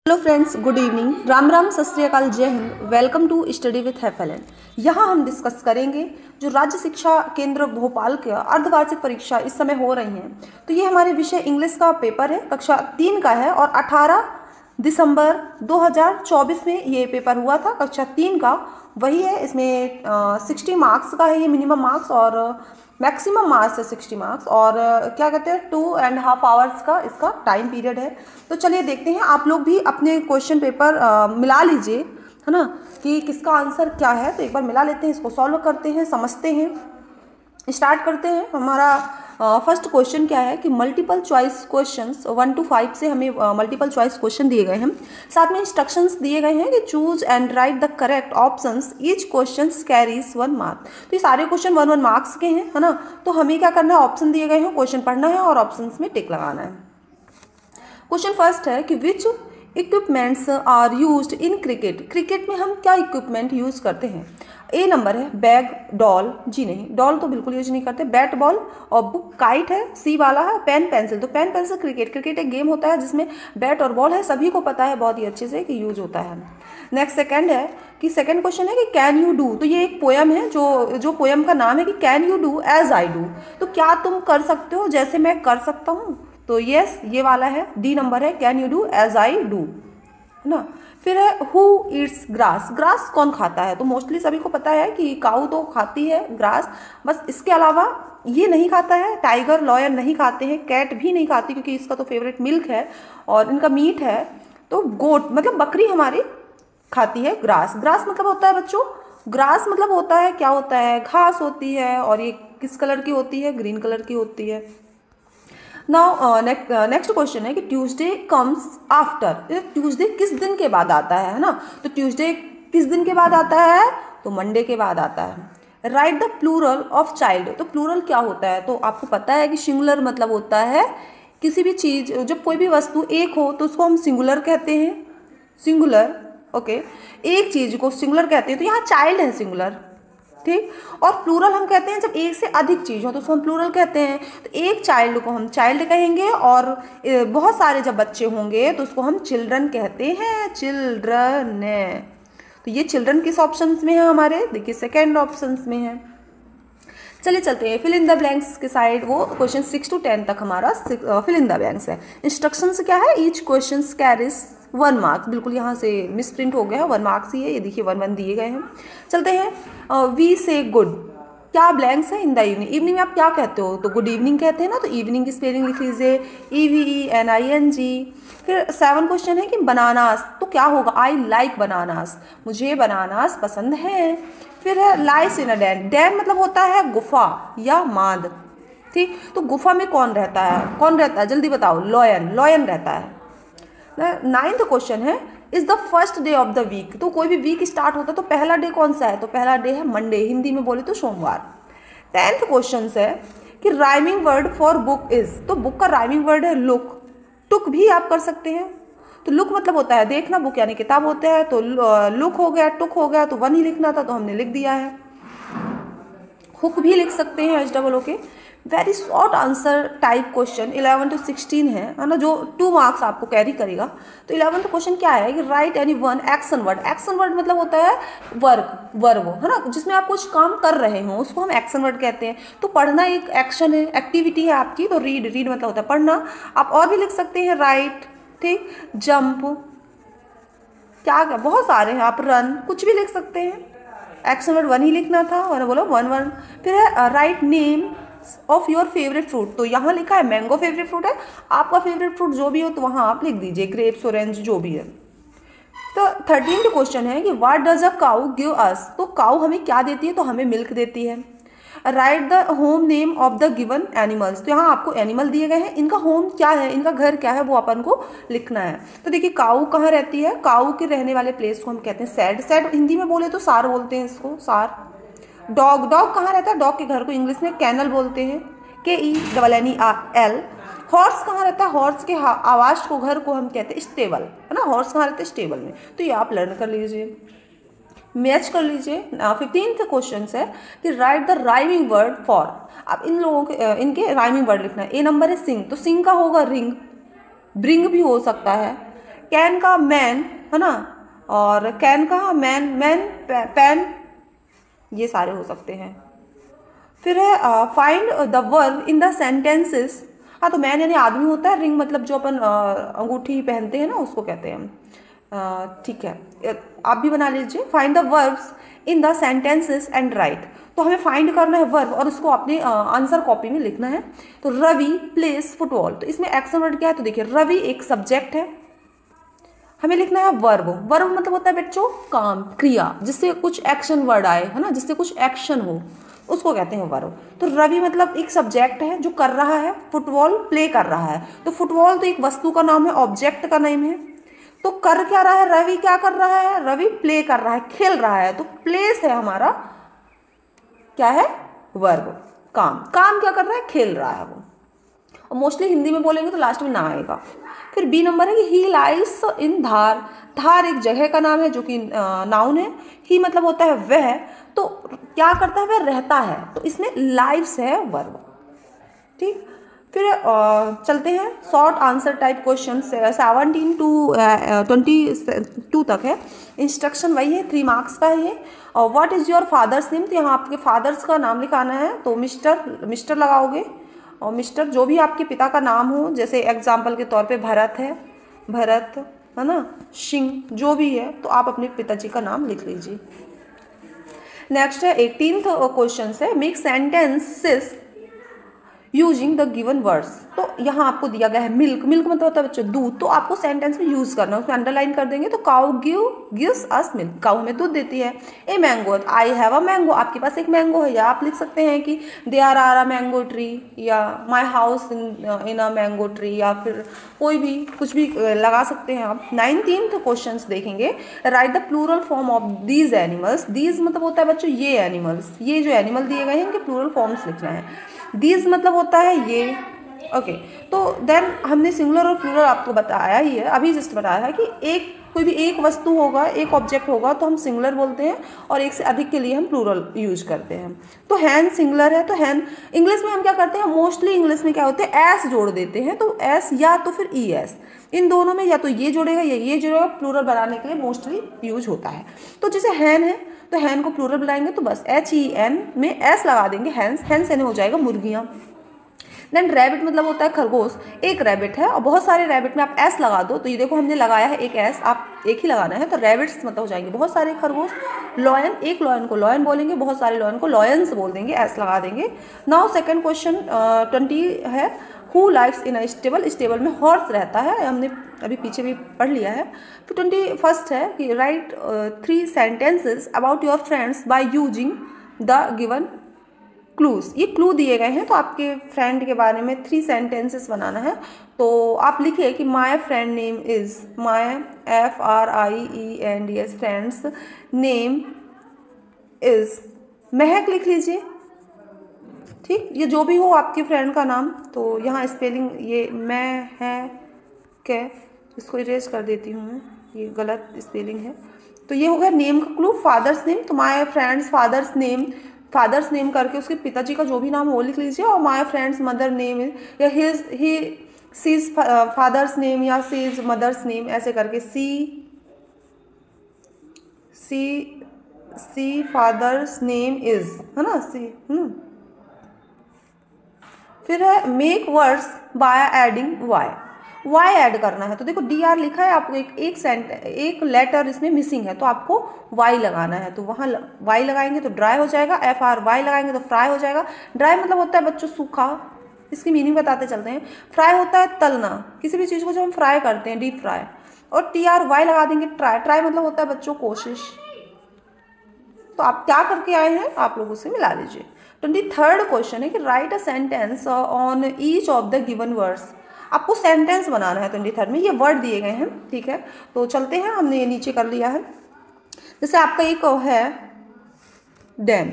Hello friends, good evening, Ram Ram, Sat Shri Akal, Jai Hind. Welcome to study with Hefelan. यहाँ हम discuss करेंगे जो राज्य शिक्षा केंद्र भोपाल के अर्धवार्षिक परीक्षा इस समय हो रही हैं। तो ये हमारे विषय इंग्लिश का पेपर है, कक्षा 3 का है और 18 दिसंबर 2024 में ये पेपर हुआ था। कक्षा 3 का वही है। इसमें 60 मार्क्स का है ये मिनिमम मार्क्स और मैक्सिमम मार्क्स है 60 मार्क्स और क्या कहते हैं 2.5 आवर्स का इसका टाइम पीरियड है। तो चलिए देखते हैं, आप लोग भी अपने क्वेश्चन पेपर मिला लीजिए, है ना, कि किसका आंसर क्या है। तो एक बार मिला लेते हैं, इसको सॉल्व करते हैं, समझते हैं, स्टार्ट करते हैं। हमारा फर्स्ट क्वेश्चन क्या है कि मल्टीपल चॉइस क्वेश्चंस 1 to 5 से हमें मल्टीपल चॉइस क्वेश्चन दिए गए हैं। साथ में इंस्ट्रक्शंस दिए गए हैं कि choose and right the correct options, each question carries 1 mark. तो ये सारे क्वेश्चन 1 मार्क्स के हैं, है ना। तो हमें क्या करना है, ऑप्शन दिए गए हैं, क्वेश्चन पढ़ना है और ऑप्शन में टिक लगाना है। क्वेश्चन फर्स्ट है कि which equipments are used in cricket. Cricket में हम क्या इक्विपमेंट यूज करते हैं। ए नंबर है बैग, डॉल, जी नहीं, डॉल तो बिल्कुल यूज नहीं करते, बैट बॉल और बुक, काइट है, सी वाला है, पेन पेंसिल। तो पेन पेंसिल क्रिकेट एक गेम होता है जिसमें बैट और बॉल है, सभी को पता है बहुत ही अच्छे से कि यूज होता है। नेक्स्ट सेकंड है कि सेकंड क्वेश्चन है कि कैन यू डू। तो ये एक पोयम है, जो पोयम का नाम है कि can you do as I do. तो क्या तुम कर सकते हो जैसे मैं कर सकता हूँ। तो यस, ये वाला है, डी नंबर है, can you do as I do, है ना। फिर है हु ईट्स ग्रास। ग्रास कौन खाता है। तो मोस्टली सभी को पता है कि काऊ तो खाती है ग्रास, बस इसके अलावा ये नहीं खाता है। टाइगर, लॉयन नहीं खाते हैं, कैट भी नहीं खाती क्योंकि इसका तो फेवरेट मिल्क है और इनका मीट है। तो गोट मतलब बकरी हमारी खाती है ग्रास। ग्रास मतलब होता है बच्चों, ग्रास मतलब होता है, क्या होता है, घास होती है और ये किस कलर की होती है, ग्रीन कलर की होती है। नाउ नेक्स्ट क्वेश्चन है कि ट्यूसडे कम्स आफ्टर। ट्यूसडे किस दिन के बाद आता है ना। तो ट्यूसडे किस दिन के बाद आता है, तो मंडे के बाद आता है। Write the plural of child. तो प्लूरल क्या होता है, तो आपको पता है कि सिंगुलर मतलब होता है किसी भी चीज, जब कोई भी वस्तु एक हो तो उसको हम सिंगुलर कहते हैं, सिंगुलर। ओके, एक चीज को सिंगुलर कहते हैं, तो यहाँ चाइल्ड है सिंगुलर, ठीक। और प्लूरल हम कहते हैं जब एक से अधिक चीज हो तो उसको हम प्लूरल कहते हैं। तो एक चाइल्ड को हम चाइल्ड कहेंगे और बहुत सारे जब बच्चे होंगे तो उसको हम चिल्ड्रन कहते हैं, चिल्ड्रन है। तो ये चिल्ड्रन किस ऑप्शन में है हमारे, देखिए सेकेंड ऑप्शन में है। चलिए चलते हैं फिल इन द ब्लैंक्स के साइड। वो क्वेश्चन 6 to 10 तक हमारा फिल इन द ब्लैंक्स है। इंस्ट्रक्शंस क्या है, ईच क्वेश्चन कैरीज 1 मार्क। बिल्कुल यहाँ से मिस प्रिंट हो गया है, 1 मार्क्स ही है, ये देखिए 1 दिए गए हैं। चलते हैं वी से गुड, क्या ब्लैंक्स है इन द इवनिंग। इवनिंग में आप क्या कहते हो, तो गुड इवनिंग कहते हैं ना। तो इवनिंग की स्पेलिंग लिख लीजिए EVENING। फिर 7 क्वेश्चन है कि बनानास, तो क्या होगा, आई लाइक बनानास, मुझे बनानास पसंद है। फिर है लाइस इन अ डैन। डैन मतलब होता है गुफा या मांद, ठीक। तो गुफा में कौन रहता है, कौन रहता है, जल्दी बताओ, लॉयन, लॉयन रहता है। 9th क्वेश्चन है is the first day of the week. तो कोई भी वीक स्टार्ट होता है तो पहला डे कौन सा है, तो पहला डे है मंडे, हिंदी में बोले तो सोमवार। 10th क्वेश्चन है कि rhyming word for book is. तो बुक का राइमिंग वर्ड है लुक। टुक भी आप कर सकते हैं। तो लुक मतलब होता है देखना, बुक यानी किताब होता है। तो लुक हो गया, टुक हो गया, तो 1 ही लिखना था तो हमने लिख दिया है। हुक भी लिख सकते हैं HOO के। Very short answer type question 11 to 16 है ना, जो 2 मार्क्स आपको कैरी करेगा। तो 11th क्वेश्चन क्या है कि right any one action word. Action word मतलब होता है वर्ब, है ना, जिसमें आप कुछ काम कर रहे हो उसको हम एक्शन वर्ड कहते हैं। तो पढ़ना एक एक्शन है, एक्टिविटी है आपकी। तो रीड मतलब होता है पढ़ना। आप और भी लिख सकते हैं राइट, ठीक, जंप, क्या बहुत सारे हैं, आप रन, कुछ भी लिख सकते हैं। एक्शन वर्ड 1 ही लिखना था और बोलो 1. फिर है write name of your favourite fruit. तो यहाँ लिखा है मैंगो फेवरेट फ्रूट है, आपका फेवरेट फ्रूट जो भी हो तो वहाँ आप लिख दीजिए, ग्रेप्स, ऑरेंज, जो भी है। तो 13th क्वेश्चन है कि what does a cow give us. तो काऊ हमें क्या देती है, तो हमें मिल्क देती है। Write the home name of the given animals. तो यहाँ आपको एनिमल दिए गए हैं, इनका होम क्या है, इनका घर क्या है, वो अपन को लिखना है। तो देखिए काऊ कहाँ रहती है, काऊ के रहने वाले प्लेस को हम कहते हैं सैड। सैड हिंदी में बोले तो सार बोलते हैं इसको, सार। डॉग, डॉग कहाँ रहता है, डॉग के घर को इंग्लिश में कैनल बोलते हैं, KENNEL। हॉर्स कहाँ रहता है, हॉर्स के आवास को, घर को हम कहते हैं स्टेबल, है ना। हॉर्स कहाँ रहते हैं, स्टेबल में। तो ये आप लर्न कर लीजिए, मैच कर लीजिए। 15th क्वेश्चन है कि right the rhyming word for. अब इन लोगों के इनके राइमिंग वर्ड लिखना है। ए नंबर है सिंग। तो सिंग का होगा रिंग, ब्रिंग भी हो सकता है, कैन का मैन, है ना, और कैन का मैन, मैन पैन, ये सारे हो सकते हैं। फिर है find the verb in the sentences. हाँ, तो मैन यानी आदमी होता है, रिंग मतलब जो अपन अंगूठी पहनते हैं ना, उसको कहते हैं हम। ठीक है, आप भी बना लीजिए। Find the verbs in the sentences and right. तो हमें फाइंड करना है वर्ब और उसको अपने आंसर कॉपी में लिखना है। तो रवि प्लेस फुटबॉल, तो इसमें एक्शन वर्ड क्या है, तो देखिए रवि एक सब्जेक्ट है, हमें लिखना है वर्ब। वर्ब मतलब होता है बच्चों काम, क्रिया, जिससे कुछ एक्शन वर्ड आए, है ना, जिससे कुछ एक्शन हो, उसको कहते हैं वर्ब। तो रवि मतलब एक सब्जेक्ट है जो कर रहा है, फुटबॉल प्ले कर रहा है। तो फुटबॉल तो एक वस्तु का नाम है, ऑब्जेक्ट का नेम है। तो कर क्या रहा है, रवि क्या कर रहा है, रवि प्ले कर रहा है, खेल रहा है। तो प्लेस है हमारा क्या है, वर्ब, काम। काम क्या कर रहा है, खेल रहा है वो। और मोस्टली हिंदी में बोलेंगे तो लास्ट में ना आएगा। फिर बी नंबर है कि ही लाइव्स इन धार। धार एक जगह का नाम है जो कि नाउन है। ही मतलब होता है वह, तो क्या करता है, वह रहता है, तो इसमें लाइव्स है वर्ब। ठीक, फिर चलते हैं short answer type question 17 to 22 तक है। इंस्ट्रक्शन वही है, 3 मार्क्स का है ये। और what is your father's name, तो यहाँ आपके फादर्स का नाम लिखाना है। तो मिस्टर लगाओगे, और मिस्टर जो भी आपके पिता का नाम हो, जैसे एग्जाम्पल के तौर पे भरत है, भरत, है ना, सिंह, जो भी है, तो आप अपने पिताजी का नाम लिख लीजिए। नेक्स्ट है 18th क्वेश्चन है, make sentences using the given words. तो यहाँ आपको दिया गया है मिल्क, मिल्क मतलब होता है बच्चों दूध, तो आपको सेंटेंस में यूज करना है, उसमें अंडरलाइन कर देंगे। तो cow gives us milk, cow हमें दूध देती है। A mango, I have a mango, आपके पास एक मैंगो है। या आप लिख सकते हैं कि there are a mango tree, या my house in a mango tree, या फिर कोई भी कुछ भी लगा सकते हैं आप। 19th क्वेश्चन देखेंगे, write the plural form of these animals. These मतलब होता है बच्चों ये एनिमल्स, ये जो एनिमल दिए गए हैं इनके प्लूरल फॉर्म्स लिखना है। दीज मतलब होता है ये, ओके। तो देन हमने सिंगुलर और प्लूरल आपको बताया ही है, अभी जस्ट बताया है कि एक कोई भी एक वस्तु होगा, एक ऑब्जेक्ट होगा तो हम सिंगुलर बोलते हैं, और एक से अधिक के लिए हम प्लूरल यूज करते हैं। तो हैन सिंगुलर है, तो हैन इंग्लिश में हम क्या करते हैं, मोस्टली इंग्लिश में क्या होते हैं, एस जोड़ देते हैं। तो एस या तो फिर ई एस, इन दोनों में या तो ये जोड़ेगा या ये जोड़ेगा, प्लूरल बनाने के लिए मोस्टली यूज होता है। तो जैसे हैन है, तो हैन को प्लूरल बनाएंगे तो बस HEN में एस लगा देंगे, हैंस, हैंस यानी हो जाएगा मुर्गियाँ। देन रैबिट मतलब होता है खरगोश, एक रैबिट है और बहुत सारे रैबिट में आप एस लगा दो, तो ये देखो हमने लगाया है एक एस, आप एक ही लगाना है, तो रैबिट्स मतलब हो जाएंगे बहुत सारे खरगोश। लॉयन, एक लॉयन को लॉयन बोलेंगे, बहुत सारे लॉयन को लॉयंस बोल देंगे, एस लगा देंगे। नाउ सेकंड क्वेश्चन 20 है, who lives in a stable. Stable में हॉर्स रहता है, हमने अभी पीछे भी पढ़ लिया है। तो 21st है कि right 3 sentences about your friends by using the given clues. ये क्लू दिए गए हैं, तो आपके फ्रेंड के बारे में 3 सेंटेंसेस बनाना है। तो आप लिखिए कि my friend name is, my FRIENDS friends name is, महक लिख लीजिए। ठीक, ये जो भी हो आपके फ्रेंड का नाम। तो यहाँ स्पेलिंग ये मैं है क्या, इसको इरेज कर देती हूँ मैं, ये गलत स्पेलिंग है। तो ये हो गया नेम का क्लू। फादर्स नेम, तो my friends father's name, father's name करके उसके पिताजी का जो भी नाम वो लिख लीजिए। और माई फ्रेंड्स मदर नेम या सीज फादर्स नेम या सीज मदर्स नेम, ऐसे करके सी फादर्स नेम इज, है ना, सी। फिर है make words by adding Y, Y add करना है। तो देखो DR लिखा है, आपको एक लेटर इसमें मिसिंग है, तो आपको वाई लगाना है। तो वहाँ वाई लगाएंगे तो ड्राई हो जाएगा, FRY लगाएंगे तो फ्राई हो जाएगा। ड्राई मतलब होता है बच्चों सूखा, इसकी मीनिंग बताते चलते हैं। फ्राई होता है तलना, किसी भी चीज़ को जब हम फ्राई करते हैं, डीप फ्राई। और TRY लगा देंगे ट्राई, ट्राई मतलब होता है बच्चों कोशिश। तो आप क्या करके आए हैं, आप लोग उसे मिला लीजिए। 23rd क्वेश्चन है कि right a sentence on each of the given words. आपको सेंटेंस बनाना है 23rd में, ये वर्ड दिए गए हैं, ठीक है। तो चलते हैं, हमने ये नीचे कर लिया है। जैसे आपका एक है डैन,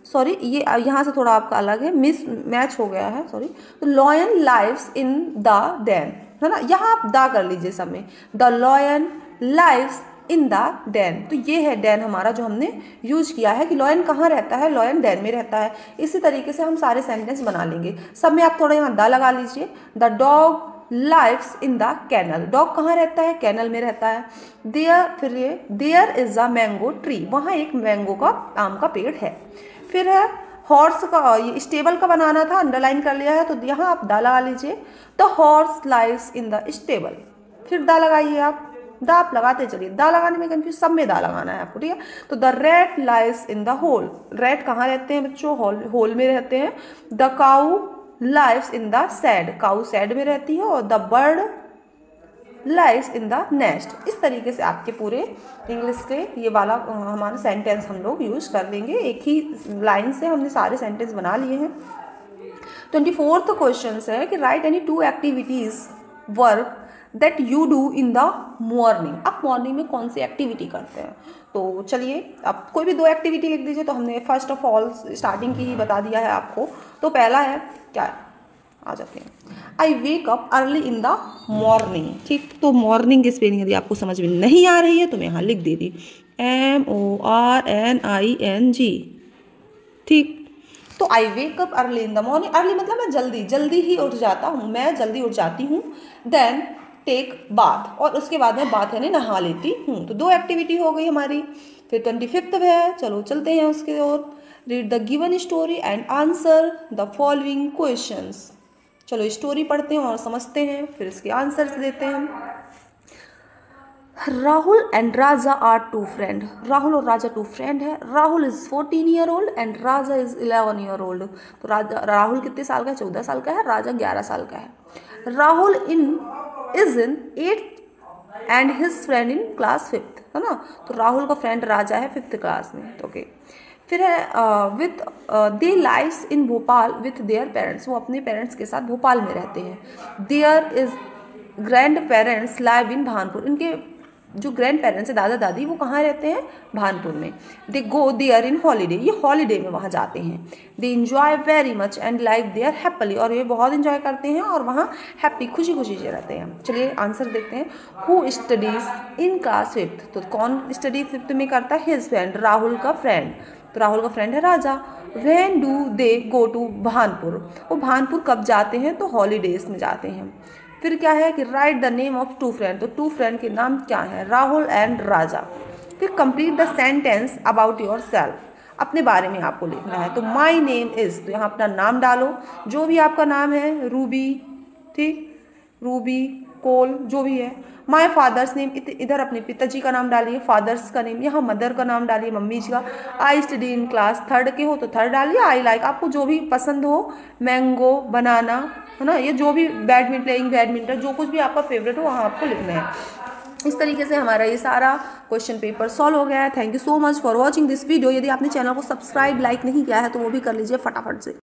सॉरी ये यहाँ से थोड़ा आपका अलग है, मैच हो गया है, सॉरी। तो lion lives in the Dan, है ना, यहाँ आप द कर लीजिए सब में। The lion lives in the Dan, तो ये है डैन हमारा जो हमने यूज किया है कि लॉयन कहाँ रहता है, लॉयन डैन में रहता है। इसी तरीके से हम सारे सेंटेंस बना लेंगे। सब में आप थोड़ा यहाँ द लगा लीजिए। The dog lives in the kennel, dog कहाँ रहता है, कैनल में रहता है। There is a mango tree, वहाँ एक मैंगो का आम का पेड़ है। फिर है हॉर्स का, ये स्टेबल का बनाना था, अंडरलाइन कर लिया है तो यहाँ आप दा लगा लीजिए, the horse lives in the stable. फिर दा लगाइए, आप दा आप लगाते चलिए, दा लगाने में कंफ्यूज, सब में दा लगाना है आपको, ठीक है। तो the rat lives in the hole, rat कहाँ रहते हैं बच्चों, होल में रहते हैं। The cow lives in the shed, cow shed में रहती है। और the bird lives in the nest. इस तरीके से आपके पूरे इंग्लिश के ये वाला हमारा सेंटेंस हम लोग यूज कर लेंगे। एक ही लाइन से हमने सारे सेंटेंस बना लिए हैं। 24th क्वेश्चन है कि right any 2 activities work that you do in the morning. आप मॉर्निंग में कौन सी एक्टिविटी करते हैं, तो चलिए आप कोई भी 2 एक्टिविटी लिख दीजिए। तो हमने फर्स्ट ऑफ ऑल स्टार्टिंग की ही बता दिया है आपको। तो पहला है क्या है, आ जाते हैं, I wake up early in the morning, ठीक। तो मॉर्निंग की स्पेलिंग यदि आपको समझ में नहीं आ रही है तो मैं यहाँ लिख देती MORNING, ठीक। तो I wake up early in the morning, early मतलब मैं जल्दी ही उठ जाता हूँ, मैं जल्दी उठ जाती हूँ। देन टेक बाथ, और उसके बाद में बाथ यानी नहा लेती हूँ। तो 2 एक्टिविटी हो गई हमारी। फिर 25th है, चलो चलते हैं उसके ओर। Read the given story and answer the following questions. चलो स्टोरी पढ़ते हैं और समझते हैं, फिर इसके आंसर्स देते हैं। Rahul and Raja are 2 friend, Rahul और राजा 2 फ्रेंड है। Rahul is 14 year old and Raja is 11 year old. तो राहुल कितने साल का है, 14 साल का है, राजा 11 साल का है। Rahul is in 8th and his friend in class 5th, है ना। तो राहुल का फ्रेंड राजा है 5th क्लास में, ओके। फिर है with they lives in Bhopal with their parents, वो अपने पेरेंट्स के साथ भोपाल में रहते हैं। There is grand parents live in Bhanpur, इनके जो ग्रैंड पेरेंट्स है दादा दादी वो कहाँ रहते हैं, भानपुर में। They go there in holiday, ये हॉलीडे में वहाँ जाते हैं। They enjoy very much and like their happily, और ये बहुत इंजॉय करते हैं और वहाँ हैप्पी खुशी से रहते हैं। चलिए आंसर देखते हैं। Who studies in class 5th, तो कौन स्टडी 5th में करता है, हिज फ्रेंड, राहुल का फ्रेंड। तो राहुल का फ्रेंड है Raja. When do they go to Bhanpur, वो भानपुर कब जाते हैं, तो हॉलीडेज में जाते हैं। फिर क्या है कि right the name of 2 friend, तो 2 फ्रेंड के नाम क्या है, राहुल एंड राजा। फिर complete the sentence about your self, अपने बारे में आपको लिखना है। तो माई नेम इज़, तो यहाँ अपना नाम डालो, जो भी आपका नाम है, रूबी, ठीक, रूबी, कोल, जो भी है। माई फादर्स नेम, इधर अपने पिताजी का नाम डालिए, फादर्स का नेम, यहाँ मदर का नाम डालिए, मम्मी जी का। I study in class 3rd के हो तो 3rd डालिए। आई लाइक, आपको जो भी पसंद हो, मैंगो, बनाना, है ना, ये जो भी बैडमिंटन, जो कुछ भी आपका फेवरेट हो वहाँ आपको लिखना है। इस तरीके से हमारा ये सारा क्वेश्चन पेपर सॉल्व हो गया है। Thank you so much for watching this video. यदि आपने चैनल को सब्सक्राइब लाइक नहीं किया है तो वो भी कर लीजिए फटाफट से।